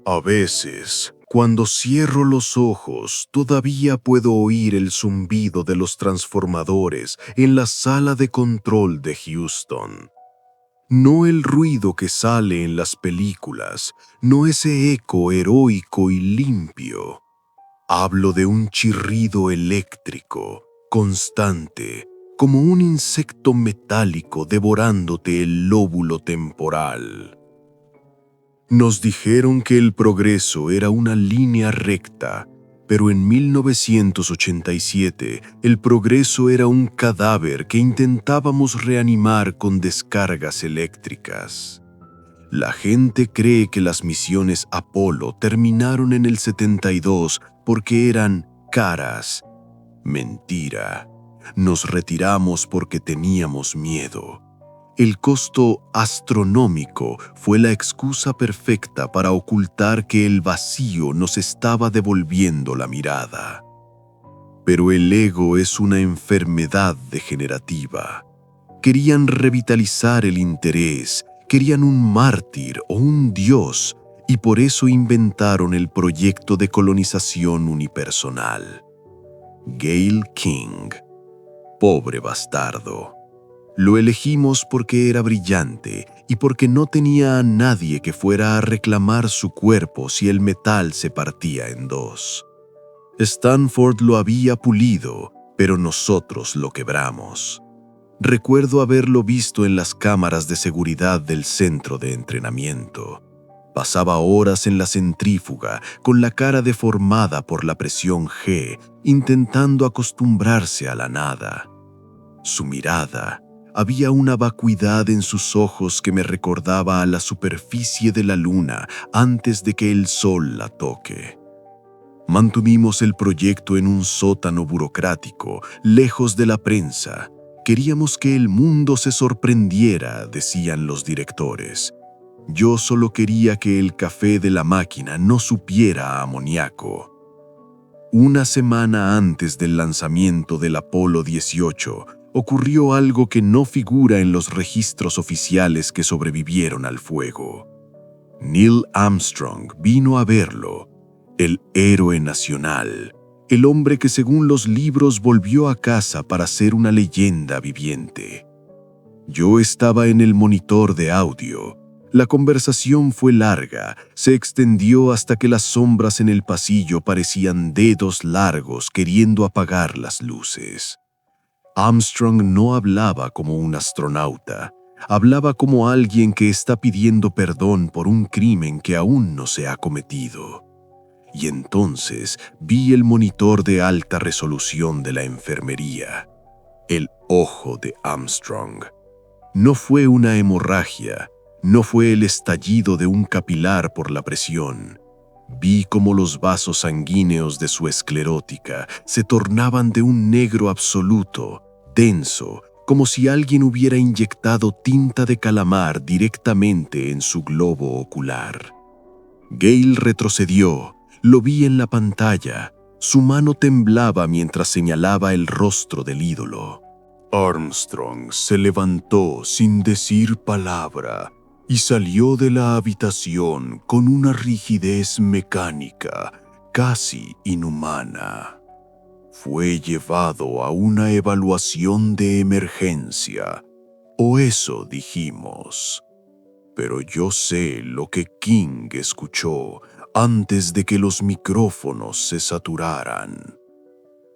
A veces, cuando cierro los ojos, todavía puedo oír el zumbido de los transformadores en la sala de control de Houston. No el ruido que sale en las películas, no ese eco heroico y limpio. Hablo de un chirrido eléctrico, constante, como un insecto metálico devorándote el lóbulo temporal. Nos dijeron que el progreso era una línea recta, pero en 1987 el progreso era un cadáver que intentábamos reanimar con descargas eléctricas. La gente cree que las misiones Apolo terminaron en el 72 porque eran caras. Mentira. Nos retiramos porque teníamos miedo. El costo astronómico fue la excusa perfecta para ocultar que el vacío nos estaba devolviendo la mirada. Pero el ego es una enfermedad degenerativa. Querían revitalizar el interés, querían un mártir o un dios, y por eso inventaron el proyecto de colonización unipersonal. Gayle King. Pobre bastardo. Lo elegimos porque era brillante y porque no tenía a nadie que fuera a reclamar su cuerpo si el metal se partía en dos. Stanford lo había pulido, pero nosotros lo quebramos. Recuerdo haberlo visto en las cámaras de seguridad del centro de entrenamiento. Pasaba horas en la centrífuga, con la cara deformada por la presión G, intentando acostumbrarse a la nada. Su mirada, había una vacuidad en sus ojos que me recordaba a la superficie de la luna antes de que el sol la toque. Mantuvimos el proyecto en un sótano burocrático, lejos de la prensa. Queríamos que el mundo se sorprendiera, decían los directores. Yo solo quería que el café de la máquina no supiera a amoníaco. Una semana antes del lanzamiento del Apolo 18, ocurrió algo que no figura en los registros oficiales que sobrevivieron al fuego. Neil Armstrong vino a verlo, el héroe nacional, el hombre que según los libros volvió a casa para ser una leyenda viviente. Yo estaba en el monitor de audio. La conversación fue larga, se extendió hasta que las sombras en el pasillo parecían dedos largos queriendo apagar las luces. Armstrong no hablaba como un astronauta, hablaba como alguien que está pidiendo perdón por un crimen que aún no se ha cometido. Y entonces vi el monitor de alta resolución de la enfermería, el ojo de Armstrong. No fue una hemorragia, no fue el estallido de un capilar por la presión. Vi cómo los vasos sanguíneos de su esclerótica se tornaban de un negro absoluto, denso, como si alguien hubiera inyectado tinta de calamar directamente en su globo ocular. Gayle retrocedió, lo vi en la pantalla. Su mano temblaba mientras señalaba el rostro del ídolo. Armstrong se levantó sin decir palabra y salió de la habitación con una rigidez mecánica casi inhumana. Fue llevado a una evaluación de emergencia, o eso dijimos. Pero yo sé lo que King escuchó antes de que los micrófonos se saturaran.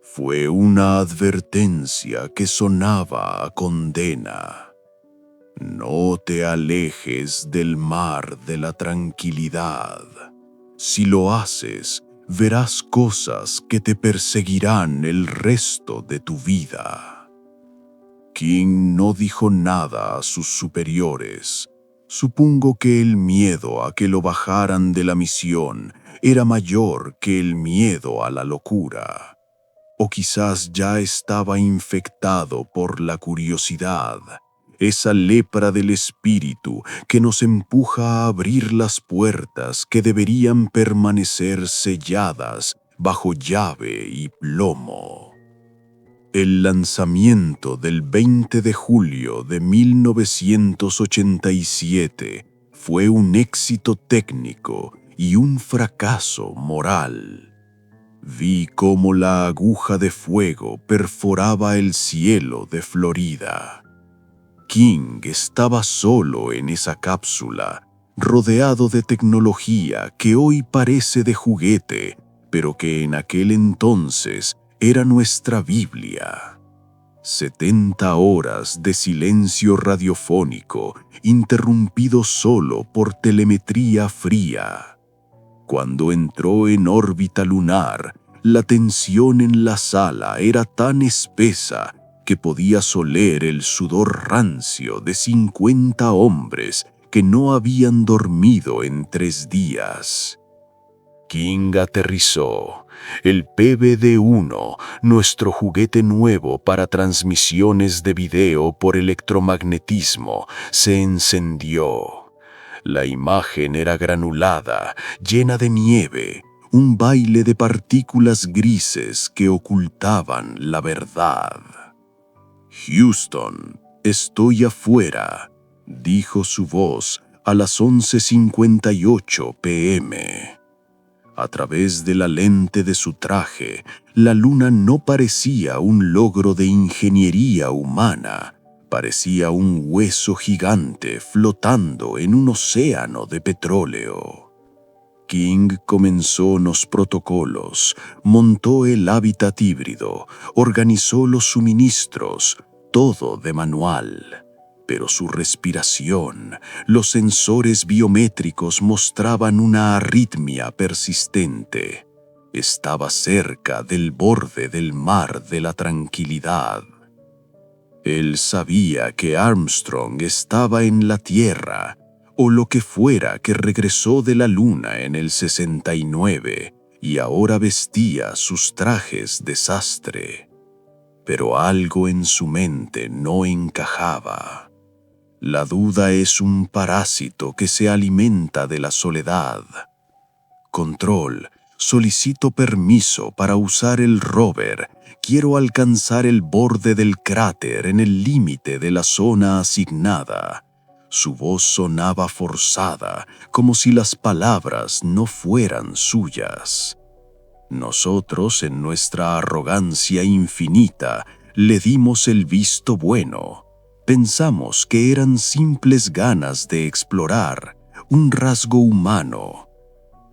Fue una advertencia que sonaba a condena. No te alejes del mar de la tranquilidad. Si lo haces, verás cosas que te perseguirán el resto de tu vida. King no dijo nada a sus superiores. Supongo que el miedo a que lo bajaran de la misión era mayor que el miedo a la locura. O quizás ya estaba infectado por la curiosidad, esa lepra del espíritu que nos empuja a abrir las puertas que deberían permanecer selladas bajo llave y plomo. El lanzamiento del 20 de julio de 1987 fue un éxito técnico y un fracaso moral. Vi cómo la aguja de fuego perforaba el cielo de Florida. King estaba solo en esa cápsula, rodeado de tecnología que hoy parece de juguete, pero que en aquel entonces era nuestra Biblia. 70 horas de silencio radiofónico, interrumpido solo por telemetría fría. Cuando entró en órbita lunar, la tensión en la sala era tan espesa que podías oler el sudor rancio de 50 hombres que no habían dormido en 3 días. King aterrizó. El PBD-1, nuestro juguete nuevo para transmisiones de video por electromagnetismo, se encendió. La imagen era granulada, llena de nieve, un baile de partículas grises que ocultaban la verdad. «Houston, estoy afuera», dijo su voz a las 11:58 p.m. A través de la lente de su traje, la luna no parecía un logro de ingeniería humana, parecía un hueso gigante flotando en un océano de petróleo. King comenzó los protocolos, montó el hábitat híbrido, organizó los suministros, todo de manual. Pero su respiración, los sensores biométricos mostraban una arritmia persistente. Estaba cerca del borde del mar de la tranquilidad. Él sabía que Armstrong estaba en la Tierra, o lo que fuera que regresó de la Luna en el 69 y ahora vestía sus trajes de sastre. Pero algo en su mente no encajaba. La duda es un parásito que se alimenta de la soledad. Control, solicito permiso para usar el rover. Quiero alcanzar el borde del cráter en el límite de la zona asignada. Su voz sonaba forzada, como si las palabras no fueran suyas. Nosotros, en nuestra arrogancia infinita, le dimos el visto bueno. Pensamos que eran simples ganas de explorar, un rasgo humano.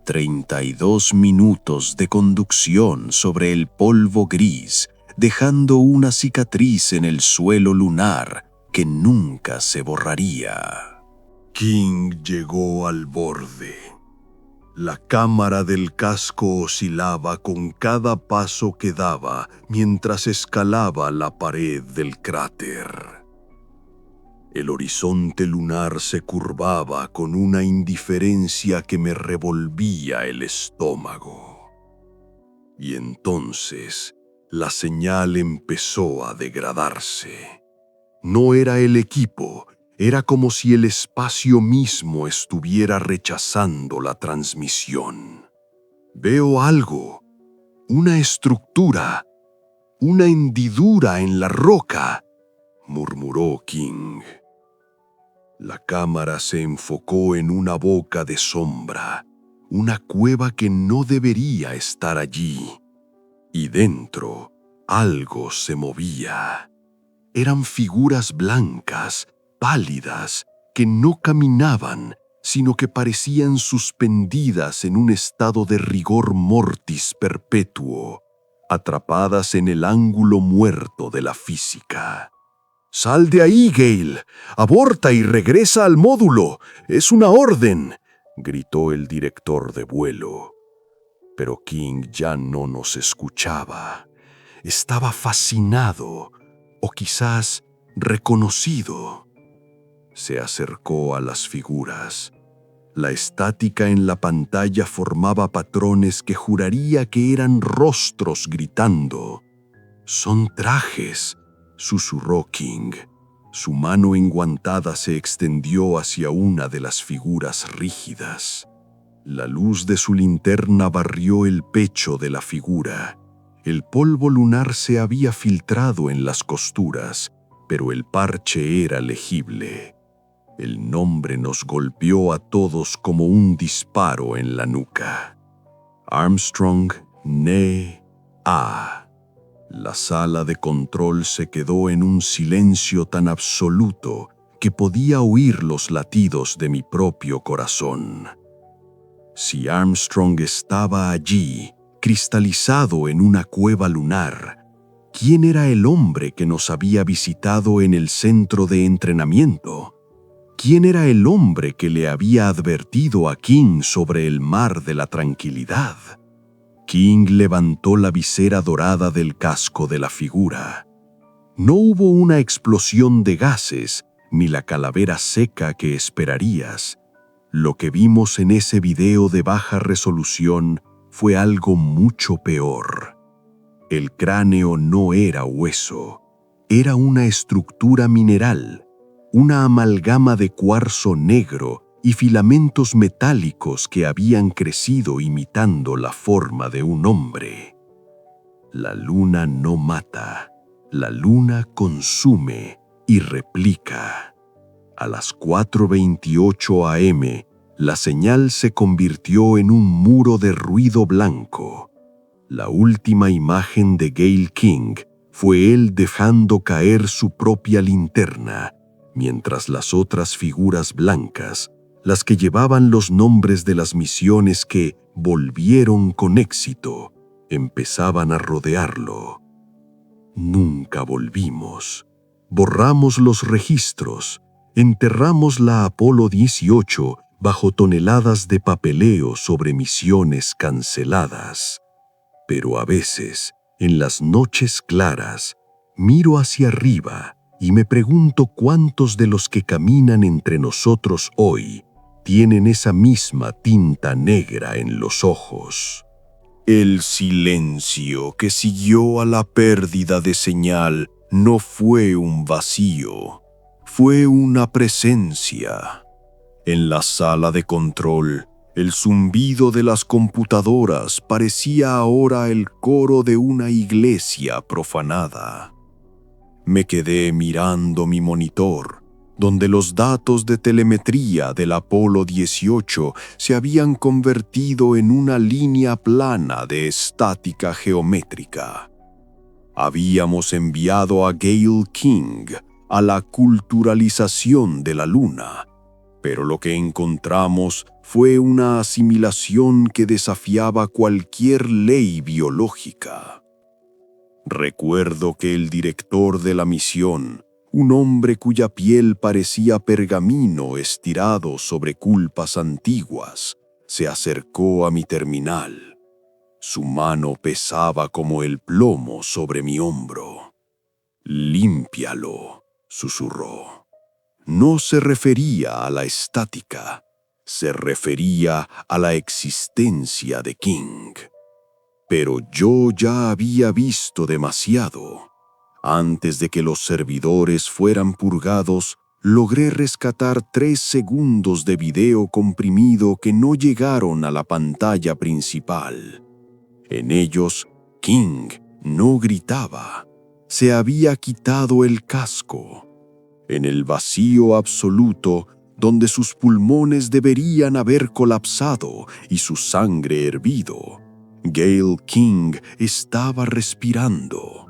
32 minutos de conducción sobre el polvo gris, dejando una cicatriz en el suelo lunar que nunca se borraría. King llegó al borde. La cámara del casco oscilaba con cada paso que daba mientras escalaba la pared del cráter. El horizonte lunar se curvaba con una indiferencia que me revolvía el estómago. Y entonces la señal empezó a degradarse. No era el equipo, era como si el espacio mismo estuviera rechazando la transmisión. Veo algo, una estructura, una hendidura en la roca, murmuró King. La cámara se enfocó en una boca de sombra, una cueva que no debería estar allí. Y dentro, algo se movía. Eran figuras blancas, pálidas, que no caminaban, sino que parecían suspendidas en un estado de rigor mortis perpetuo, atrapadas en el ángulo muerto de la física. «¡Sal de ahí, Gale! ¡Aborta y regresa al módulo! ¡Es una orden!», gritó el director de vuelo. Pero King ya no nos escuchaba. Estaba fascinado, o quizás reconocido. Se acercó a las figuras. La estática en la pantalla formaba patrones que juraría que eran rostros gritando. «Son trajes», susurró King. Su mano enguantada se extendió hacia una de las figuras rígidas. La luz de su linterna barrió el pecho de la figura. El polvo lunar se había filtrado en las costuras, pero el parche era legible. El nombre nos golpeó a todos como un disparo en la nuca. Armstrong Ne-A. La sala de control se quedó en un silencio tan absoluto que podía oír los latidos de mi propio corazón. Si Armstrong estaba allí, cristalizado en una cueva lunar, ¿quién era el hombre que nos había visitado en el centro de entrenamiento? ¿Quién era el hombre que le había advertido a King sobre el mar de la tranquilidad? King levantó la visera dorada del casco de la figura. No hubo una explosión de gases, ni la calavera seca que esperarías. Lo que vimos en ese video de baja resolución fue algo mucho peor. El cráneo no era hueso, era una estructura mineral, una amalgama de cuarzo negro y filamentos metálicos que habían crecido imitando la forma de un hombre. La luna no mata, la luna consume y replica. A las 4:28 a.m., la señal se convirtió en un muro de ruido blanco. La última imagen de Gayle King fue él dejando caer su propia linterna, mientras las otras figuras blancas, las que llevaban los nombres de las misiones que volvieron con éxito, empezaban a rodearlo. Nunca volvimos. Borramos los registros, enterramos la Apolo 18 bajo toneladas de papeleo sobre misiones canceladas. Pero a veces, en las noches claras, miro hacia arriba y me pregunto cuántos de los que caminan entre nosotros hoy tienen esa misma tinta negra en los ojos. El silencio que siguió a la pérdida de señal no fue un vacío, fue una presencia. En la sala de control, el zumbido de las computadoras parecía ahora el coro de una iglesia profanada. Me quedé mirando mi monitor, donde los datos de telemetría del Apolo 18 se habían convertido en una línea plana de estática geométrica. Habíamos enviado a Gayle King a la culturalización de la luna, pero lo que encontramos fue una asimilación que desafiaba cualquier ley biológica. Recuerdo que el director de la misión, un hombre cuya piel parecía pergamino estirado sobre culpas antiguas, se acercó a mi terminal. Su mano pesaba como el plomo sobre mi hombro. «Límpialo», susurró. No se refería a la estática, se refería a la existencia de King. Pero yo ya había visto demasiado. Antes de que los servidores fueran purgados, logré rescatar 3 segundos de video comprimido que no llegaron a la pantalla principal. En ellos, King no gritaba. Se había quitado el casco. En el vacío absoluto, donde sus pulmones deberían haber colapsado y su sangre hervido, Gayle King estaba respirando.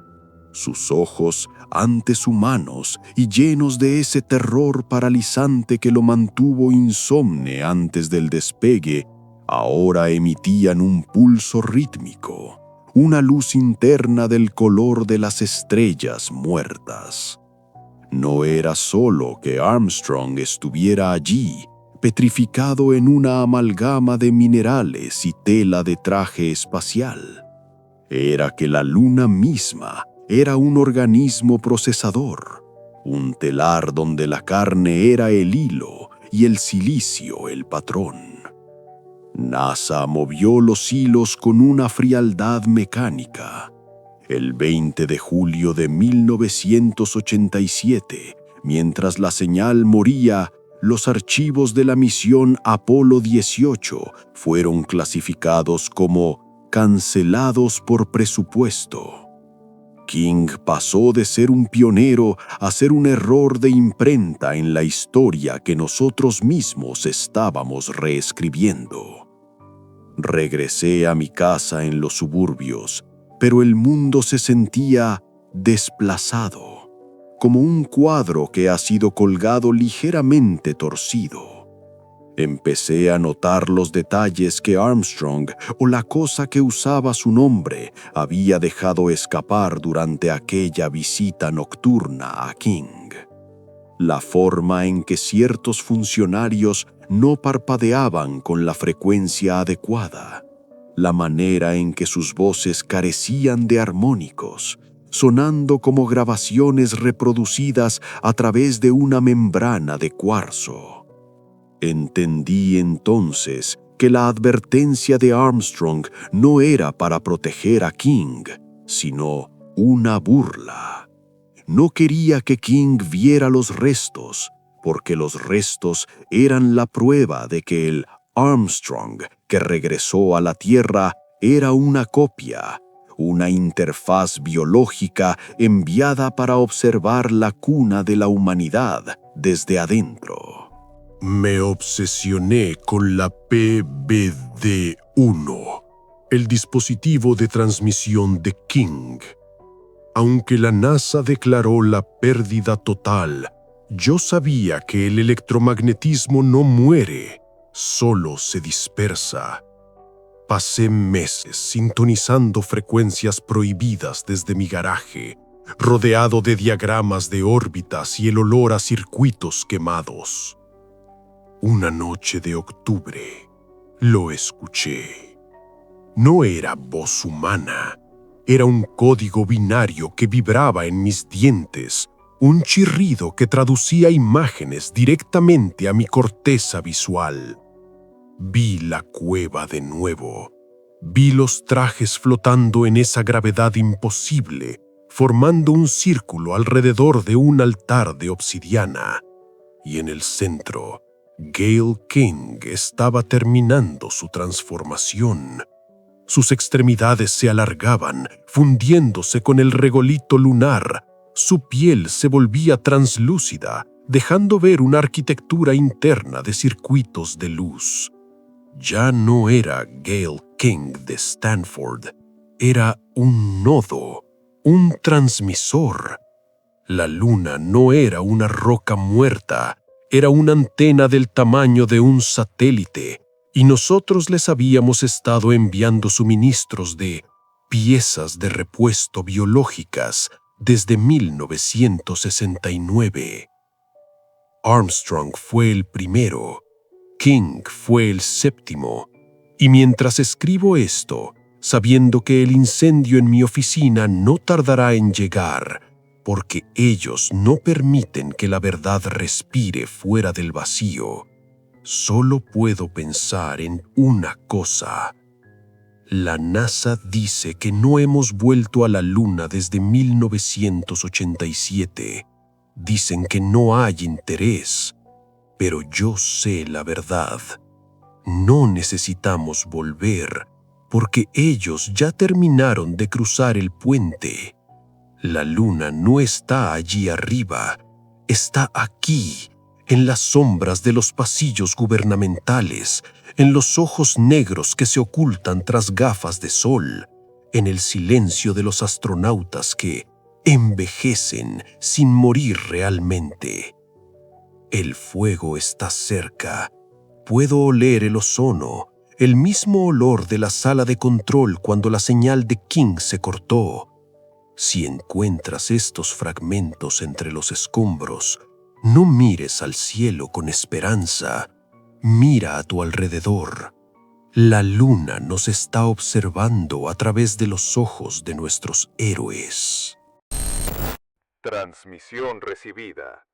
Sus ojos, antes humanos y llenos de ese terror paralizante que lo mantuvo insomne antes del despegue, ahora emitían un pulso rítmico, una luz interna del color de las estrellas muertas. No era solo que Armstrong estuviera allí, petrificado en una amalgama de minerales y tela de traje espacial. Era que la luna misma era un organismo procesador, un telar donde la carne era el hilo y el silicio el patrón. NASA movió los hilos con una frialdad mecánica. El 20 de julio de 1987, mientras la señal moría, los archivos de la misión Apolo 18 fueron clasificados como cancelados por presupuesto. King pasó de ser un pionero a ser un error de imprenta en la historia que nosotros mismos estábamos reescribiendo. Regresé a mi casa en los suburbios, pero el mundo se sentía desplazado, como un cuadro que ha sido colgado ligeramente torcido. Empecé a notar los detalles que Armstrong o la cosa que usaba su nombre había dejado escapar durante aquella visita nocturna a King. La forma en que ciertos funcionarios no parpadeaban con la frecuencia adecuada, la manera en que sus voces carecían de armónicos, sonando como grabaciones reproducidas a través de una membrana de cuarzo. Entendí entonces que la advertencia de Armstrong no era para proteger a King, sino una burla. No quería que King viera los restos, porque los restos eran la prueba de que el Armstrong que regresó a la Tierra era una copia, una interfaz biológica enviada para observar la cuna de la humanidad desde adentro. Me obsesioné con la PBD-1, el dispositivo de transmisión de King. Aunque la NASA declaró la pérdida total, yo sabía que el electromagnetismo no muere, solo se dispersa. Pasé meses sintonizando frecuencias prohibidas desde mi garaje, rodeado de diagramas de órbitas y el olor a circuitos quemados. Una noche de octubre, lo escuché. No era voz humana, era un código binario que vibraba en mis dientes, un chirrido que traducía imágenes directamente a mi corteza visual. Vi la cueva de nuevo. Vi los trajes flotando en esa gravedad imposible, formando un círculo alrededor de un altar de obsidiana. Y en el centro, Gayle King estaba terminando su transformación. Sus extremidades se alargaban, fundiéndose con el regolito lunar. Su piel se volvía translúcida, dejando ver una arquitectura interna de circuitos de luz. Ya no era Gayle King de Stanford, era un nodo, un transmisor. La luna no era una roca muerta, era una antena del tamaño de un satélite, y nosotros les habíamos estado enviando suministros de piezas de repuesto biológicas desde 1969. Armstrong fue el primero, King fue el séptimo, y mientras escribo esto, sabiendo que el incendio en mi oficina no tardará en llegar, porque ellos no permiten que la verdad respire fuera del vacío, solo puedo pensar en una cosa. La NASA dice que no hemos vuelto a la Luna desde 1987. Dicen que no hay interés, pero yo sé la verdad. No necesitamos volver, porque ellos ya terminaron de cruzar el puente. La luna no está allí arriba, está aquí, en las sombras de los pasillos gubernamentales, en los ojos negros que se ocultan tras gafas de sol, en el silencio de los astronautas que envejecen sin morir realmente. El fuego está cerca. Puedo oler el ozono, el mismo olor de la sala de control cuando la señal de King se cortó. Si encuentras estos fragmentos entre los escombros, no mires al cielo con esperanza, mira a tu alrededor. La luna nos está observando a través de los ojos de nuestros héroes. Transmisión recibida.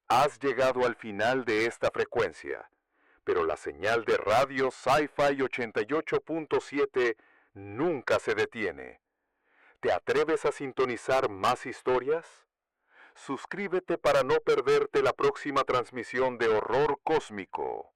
Has llegado al final de esta frecuencia, pero la señal de radio Sci-Fi 88.7 nunca se detiene. ¿Te atreves a sintonizar más historias? Suscríbete para no perderte la próxima transmisión de horror cósmico.